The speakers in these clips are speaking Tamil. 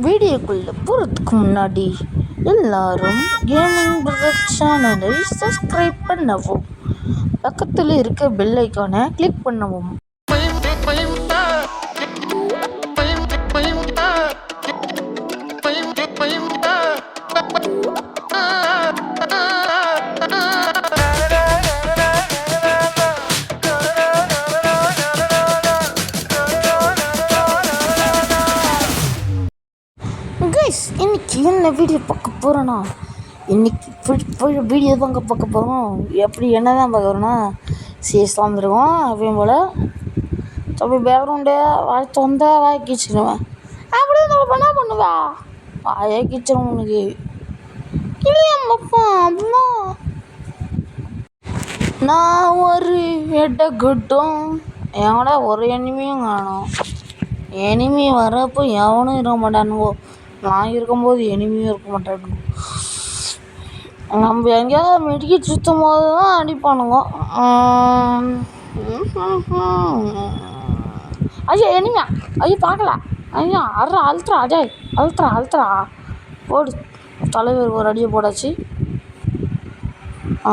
வீடியோக்குள்ளே போகிறதுக்கு முன்னாடி எல்லாரும் கேமிங் பிரதர் சேனலை சப்ஸ்கிரைப் பண்ணவும், பக்கத்தில் இருக்க பெல் ஐக்கானை கிளிக் பண்ணவும். கைஸ், இன்னைக்கு என்ன வீடியோ பார்க்க போகிறோன்னா, இன்னைக்கு வீடியோ தாங்க பார்க்க போகிறோம். எப்படி என்ன தான் பார்க்குறோன்னா, சீஸ்லாம் வந்துருக்கோம் அப்பயும் போல் தம்பி பேக்ரவுண்டு வாய் தொந்த வாய் கிச்சிடுவேன். அப்படி என்ன பண்ணுவா வாயை கிச்சிடும் உனக்கு இல்லையாப்பா. அப்படிலாம் நான் ஒரு எட்டக்கூட்டம் எவனோட ஒரு எனிமையும் காணும். எனிமி வரப்போ எவனும் இருக்க மாட்டானுவோ, நான் இருக்கும்போது எனிமையும் இருக்க மாட்டானுங்க. நம்ம எங்கேயாவது மெடிக்கெட் சுற்றும் போது தான் அடிப்பானுங்க. ஐயோ எனிமியா, ஐயோ பார்க்கல, ஐயா அல்ட்ரா அஜய் அல்ட்ரா போடு. தலைவர் ஒரு அடியை போடாச்சு.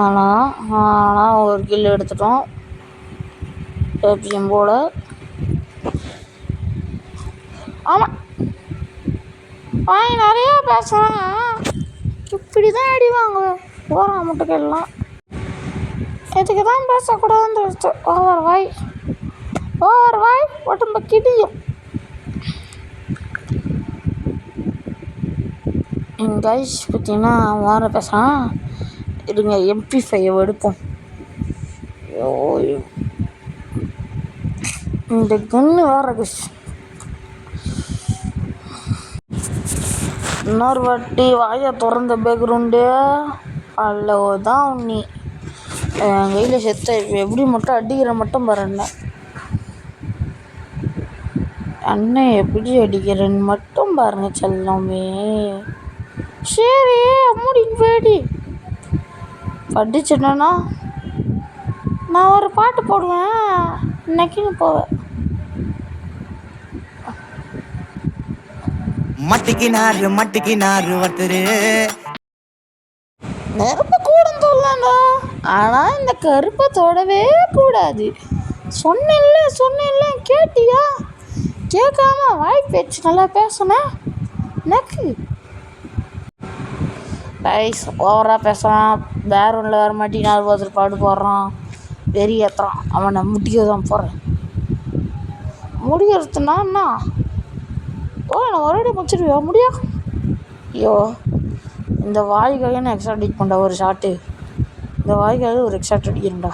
ஆனால் ஒரு கில் எடுத்துட்டோம் ஏபிஎம் போட. ஆமாம் நிறையா பேசுகிறேன், இப்படி தான் அடி வாங்குவேன் ஓரா முட்டைக்கெல்லாம். இதுக்கு தான் பேசக்கூடாதுன்னு தெரிஞ்சு ஓவர் வாய் உடம்பு கிடியும். என் கைஸ் பார்த்தீங்கன்னா வேறு பேசுகிறான். இருங்க MP5 எடுப்போம். இந்த கன்று வேறு கைஸ். இன்னொரு வாட்டி வாயை திறந்த பேக்ரவுண்டு அவ்வளோதான் உன்னி என் கையில் செத்த. இப்போ எப்படி மட்டும் அடிக்கிற மட்டும் பாரு. அண்ணன் எப்படி அடிக்கிறேன்னு மட்டும் பாருங்க செல்லமே. சரி அம்முடின்னு போயிடி படிச்சுட்டேன்னா நான் ஒரு பாட்டு போடுவேன், இன்னைக்குன்னு போவேன். மட்டிக்கினாரு ஒருத்தரு நெருப்பு கூட சொல்லலாம்டா, ஆனால் இந்த கருப்பை தொடவே கூடாது. சொன்னேன்ல கேட்டியா? கேட்காம வாய் பேச்சு நல்லா பேசுனேன். எனக்கு ரைஸ் ஓவராக பேசுகிறான். பேரூனில் வேறு மாட்டினார் ஒருத்தர் பாடு போடுறான், வெறி ஏற்றுறான். அவனை முடிக்க தான் போகிறேன். முடிக்கிறதுனா என்ன? நான் மறுபடியும் முடிச்சிடுவியா முடியா? ஐயோ இந்த வாய்க்காக நான் எக்ஸ்ட்ரா அடிக்க பண்ணா ஒரு ஷாட்டு. இந்த வாய்க்காக ஒரு எக்ஸ்ட்ரா அடிக்கிறேன்டா.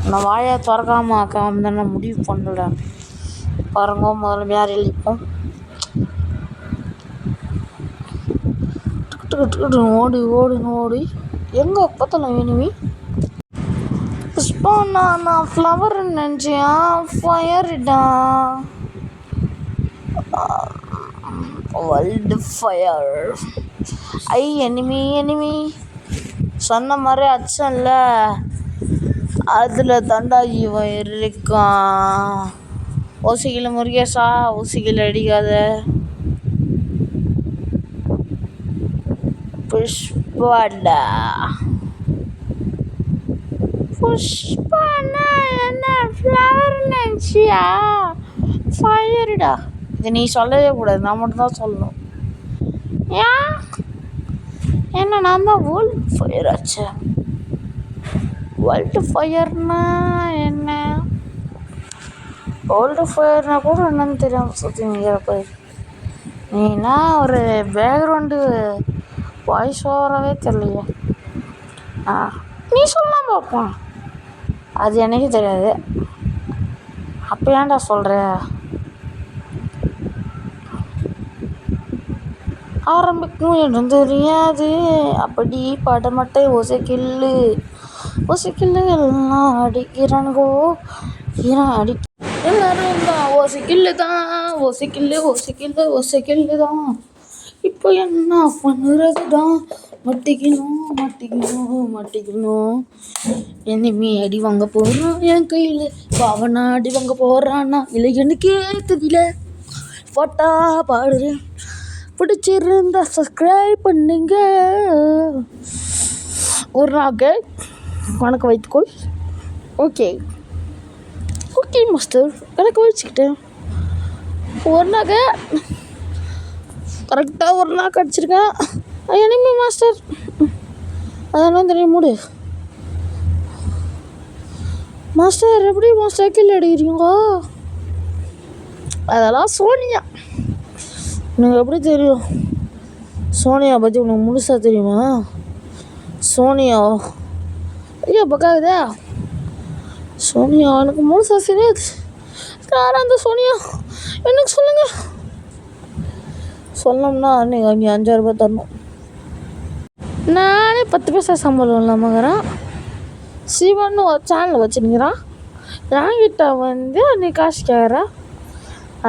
நான் வாயை திறக்காமல் ஆக்காம தான் நான் முடிவு பண்ணல. பாருங்க முதல்ல யார் எழுதிப்போம். ஓடி எங்கே பார்த்தாலும் எனிமி. புஷ்பா நான் ஃப்ளவர் நினச்சேன், ஃபயர்டா வேர்ல்டு ஃபயர். எனிமி சொன்ன மாதிரி அச்சன்ல அதில் தண்டா இவன் இருக்கான். ஊசிக்கில் முருகேசா, ஊசிக்கில் அடிக்காத. புஷ்பாடா புஷ்பானா என்ன ஃப்ளவர் நினச்சியா? ஃபயர்டா. இது நீ சொல்லவே கூடாது, நான் மட்டும்தான் சொல்லணும். ஏன் என்ன நான் தான் வேர்ல்டு ஃபயர் ஆச்சு. வேர்ல்டு ஃபயர்னா என்ன? வேர்ல்டு ஃபயர்னா கூட என்னன்னு தெரியாமல் சுற்றி நிற்கிறப்ப நீனா ஒரு பேக்ரவுண்டு வாய்ஸ் ஓவராகவே தெரியலையே. நீ சொல்லலாம் பார்ப்போம், அது எனக்கு தெரியாது. அப்போ ஏன்டா சொல்கிற? ஆரம்பிக்கும் இடம் தெரியாது அப்படி படமட்டை ஒசைக்கில்லு எல்லாம் அடிக்கிறானுங்கோ. எல்லாரும் தான் ஓசைக்கில்லு தான். இப்போ என்ன பண்ணுறதுதான்? மாட்டிக்கணும். எனிமி அடி வாங்க போகிறான் என் கையில். பாவனா அடி வாங்க போகிறான்னா இல்லை எனக்கே தெரியல. பாட்டா பாடுறேன், பிடிச்சிருந்தா சப்ஸ்கிரைப் பண்ணுங்க. ஒரு நாக்கு கணக்கு வைத்துக்கொள். ஓகே ஓகே மாஸ்டர், கணக்கு வச்சுக்கிட்டேன். ஒரு நாக்கு கரெக்டாக ஒரு நாக்கு அடிச்சிருக்கேன். எனிமே மாஸ்டர் அதெல்லாம் தெரியும் மூடு. மாஸ்டர் எப்படி மாஸ்டர் கீழே அடிக்கிறீங்க? அதெல்லாம் சோனியா. எனக்கு எப்படி தெரியும்? சோனியா பற்றி உனக்கு முழுசாக தெரியுமா? சோனியா ஐயா பக்காதா? சோனியா எனக்கு முழுசாக தெரியாது. யாரா அந்த சோனியா எனக்கு சொல்லுங்கள். சொல்லணும்னா நீங்கள் அங்கே 5,000 ரூபாய் தரணும். நானே 10 பைசா சம்பளம் இல்லாமங்கிறேன். சிவன் ஒரு சேனல் வச்சுருக்கிறான். என்கிட்ட வந்து நீ காசு கேட்குற.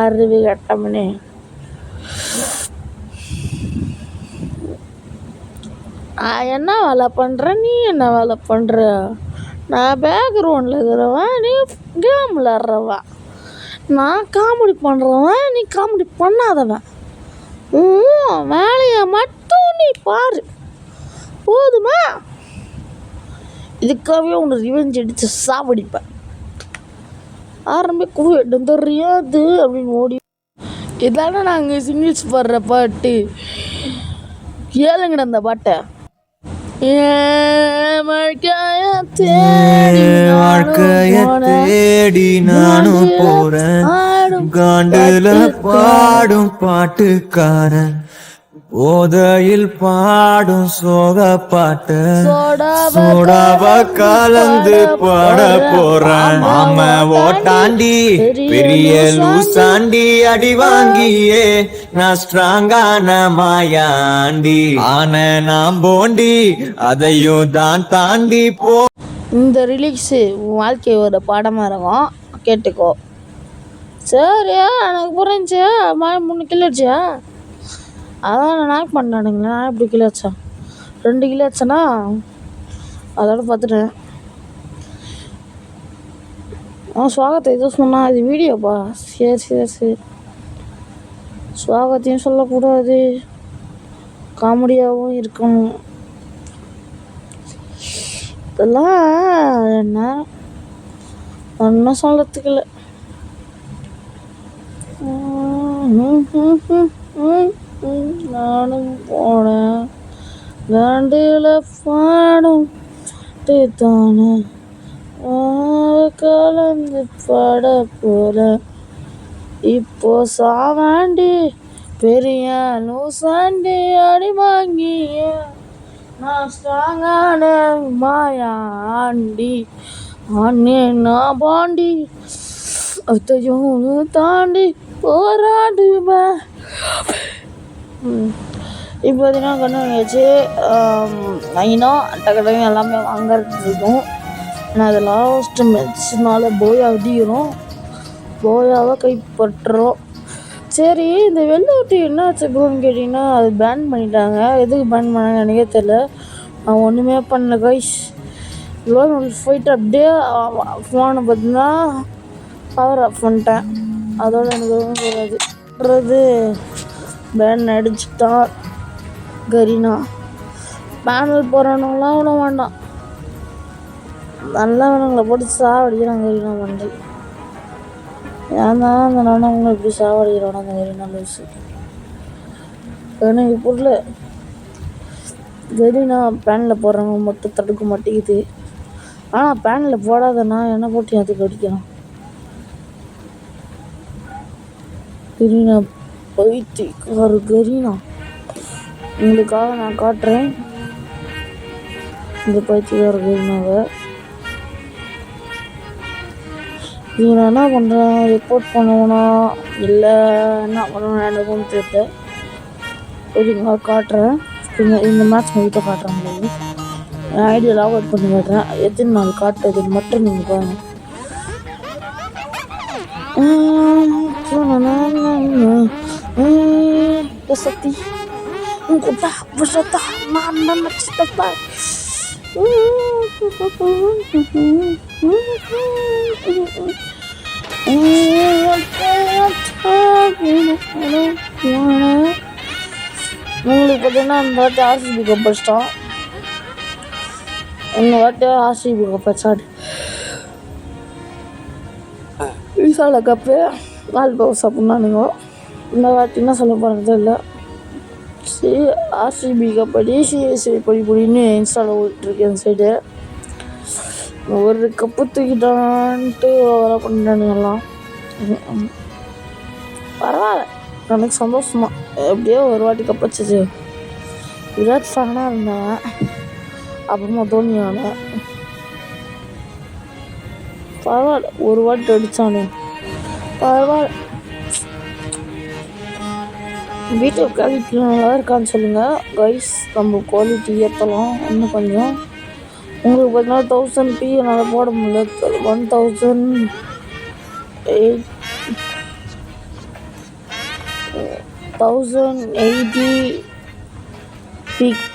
அருவி கட்டமனே என்ன வேலை பண்ணுற? நீ என்ன வேலை பண்ணுற? நான் பேக்ரவுண்டில் இருக்கிறவன், நீ கேம் விளாட்றவன். நான் காமெடி பண்ணுறவன், நீ காமெடி பண்ணாதவன். வேலையை மட்டும் நீ பாரு போதுமா? இதுக்காகவே உன்னை ரிவெஞ்ச் அடித்து சாவடிப்பேன். ஆரம்பிக்க வேண்டும் தெரியாது அப்படின்னு ஓடி. இதானே நாங்கள் சிங்கிள்ஸ் பாடுற பாட்டு. ஏழுங்கட அந்த பாட்டை. தேடி நானும் போறேன், காண்டுல பாடும் பாட்டுக்காரன், போதையில் பாடும் சோக பாட்டு, சோடாவ கலந்து பாட போறேன். மாம ஓட்டாண்டி பெரிய லூசாண்டி, அடி வாங்கியே நான் ஸ்ட்ராங்கான மாயாண்டி, ஆன நான் போண்டி அதையும் தான் தாண்டி போ. இந்த ரிலீக்ஸு உன் வாழ்க்கையோட பாடமாக இருக்கும், கேட்டுக்கோ. சரியா? எனக்கு புரிஞ்சு 3 கிலோ அடிச்சா. அதான் நான் நாக் பண்ணானுங்களா? நான் எப்படி கிலோ வச்சேன்? 2 கிலோ வச்சேன்னா அதோட பார்த்துட்டேன். சுவாகத்தை எதோ சொன்னா அது வீடியோப்பா. சரி சுவாகத்தையும் சொல்லக்கூடாது, காமெடியாகவும் இருக்கணும். இதெல்லாம் என்ன ஒன்றும் சொல்லத்துக்கு இல்லை. நானும் போனேன் காண்டில் பாடும் தானே கலந்து பாட போல. இப்போ சாவாண்டி பெரிய லூசாண்டி, அடி வாங்கிய நான் ஸ்ட்ராங்கான மாயாண்டி, அண்ணே நான் பாண்டி அத்தையும் தாண்டி போராடுவேன். இப்போ பார்த்தீங்கன்னா கண்ணு வாங்கியாச்சு. நைனும் அட்டக்கடையும் எல்லாமே வாங்கிறது இருக்கும். ஆனால் அது லாஸ்ட்டு மேட்ச்னால போயா அடிக்கிறோம், போயாவை கைப்பற்றுறோம். சரி, இந்த வெள்ளூட்டி என்ன ஆச்சு ப்ரோன்னு கேட்டிங்கன்னா, அது பேன் பண்ணிட்டாங்க. எதுக்கு பேன் பண்ணாங்க எனக்கே தெரில. நான் ஒன்றுமே பண்ணல கைஸ். இவ்வளோ போயிட்டு அப்படியே ஃபோனை பார்த்தீங்கன்னா பவர் ஆஃப் பண்ணிட்டேன். அதோட எனக்கு எதுவும் தெரியாது. பேன் அடிச்சுட்டான் கரீனா. பேனல் போகிறவனுங்களாம் விட வேண்டாம், நல்லவனுங்களை போட்டு சாவடிக்கிறான் கரீனா பண்ணி. ஏன் தான் அந்த நல்லவங்களை இப்படி சாவடிக்கிறானோ அந்த கரீனா லூஸு எனக்கு புரியல. கரீனா பேனில் போடுறவங்க மட்டும் தடுக்க மாட்டேங்குது. ஆனால் பேனில் போடாதண்ணா என்ன போட்டு அதுக்கு அடிக்கலாம். கரீனா பைத்தியக்கார கரீனா. உங்களுக்காக நான் காட்டுறேன் இந்த பைத்தியக்கார கரீனாவை. இது நான் என்ன பண்ணுறேன், ரிப்போர்ட் பண்ணுவேனா இல்லை என்ன பண்ணுவேன் எனக்கும் தெரியல. சரிங்க காட்டுறேன். இந்த மேட்ச் உங்கள்கிட்ட காட்டுறேன். உங்களுக்கு என் ஐடியா லாக் அவுட் பண்ணி காட்டுறேன். எத்தனை நாள் காட்டுறது மட்டும் நீங்கள் பாருங்கள். Besati udah beserta mana cepat. உங்களுக்கு பார்த்தீங்கன்னா இந்த வாட்டி ஆர்சிபி கப் அடிச்சிட்டோம். இந்த வாட்டி ஆர்சிபி கப் அடிச்சாடு விசால கப்பு வால் பவுஸ் அப்படின்னானுங்க. இந்த வாட்டி என்ன சொல்ல போகிறது இல்லை. சரி ஆர்சிபி கப் அடி சிஎஸ்சி படின்னு இன்ஸ்டாவில் ஓடிட்டுருக்கு அந்த சைடு. ஒரு கப்பு தூக்கிட்டான்ட்டு வர பண்ணிட்டானுங்கெல்லாம். பரவாயில்ல, எனக்கு சந்தோஷமா. எப்படியோ ஒரு வாட்டி கப் வச்சிச்சு. விராட் ஃபேனாக இருந்தேன், அப்புறமா தோனி ஆனேன். பரவாயில்ல, ஒரு வாட்டி அடித்தானே பரவாயில்ல. வீடியோ குவாலிட்டி நல்லா இருக்கான்னு சொல்லுங்கள் கைஸ். நம்ம குவாலிட்டி ஏற்றலாம் இன்னும் கொஞ்சம். உங்களுக்கு பார்த்தீங்கன்னா 1000p என்னால் போட முடியல. 1080p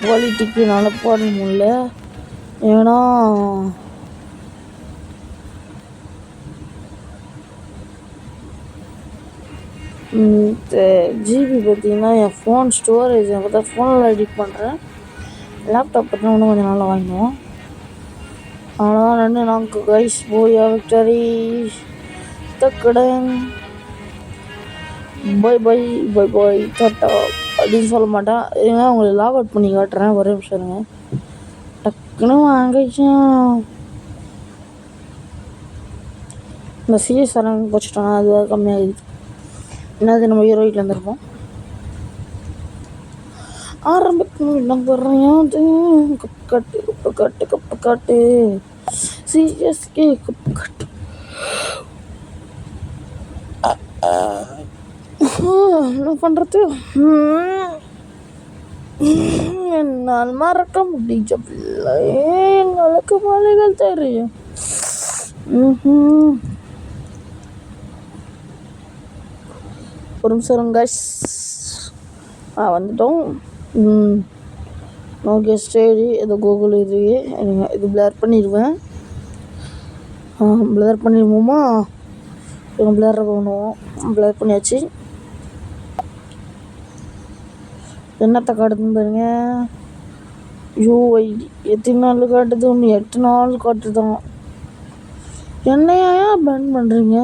குவாலிட்டிக்கு என்னால் போட முடியல. ஏன்னா ஜிபி பார்த்தீங்கன்னா என் ஃபோன் ஸ்டோரேஜ் பார்த்தா ஃபோனில் எடிட் பண்ணுறேன். லேப்டாப் பார்த்தீங்கன்னா இன்னும் கொஞ்சம் நாளாக வாங்கினோம். ஆனால் ரெண்டு நாங்கள் கைஸ் போயா விக்டரி தக்கடன் பை பை பை பை டாட்டா அப்படின்னு சொல்ல மாட்டேன். ஏன்னா உங்களை லாக் அவுட் பண்ணி காட்டுறேன். ஒரே நிமிஷம் இருங்க. டக்குன்னு வாங்கிச்சோம். இந்த சிஎஸ் அரங்க போச்சுட்டோன்னா அதுவாக கம்மியாகிடுது. என்னது நம்ம ஹீரோ வீட்டில் இருந்திருப்போம். ஆரம்பிக்கணும் நம்புறேன். கப்பு காட்டு கப்பு காட்டு கப்பு காட்டு சிஎஸ்கே கப்பு காட்டு. என்ன பண்ணுறது, என்னால் மறக்க முடியவில்லை. எங்களுக்கு மலைகள் தெரியும். ஒரு நிமிஷம் கைஸ். வந்துட்டோம். ஓகே ஸ்டேடி ஏதோ கூகுள் இருக்கு. இது பிளர் பண்ணிடுவேன். பிளர் பண்ணிடுவோமா? பிளர் பண்ணுவோம். பிளர் பண்ணியாச்சு. என்னத்தை காட்டுதுன்னு பாருங்க. யூஐடி எத்தனை நாள் காட்டுது? ஒன்று 8 நாள் காட்டுதான். என்னையா பேன் பண்ணுறீங்க?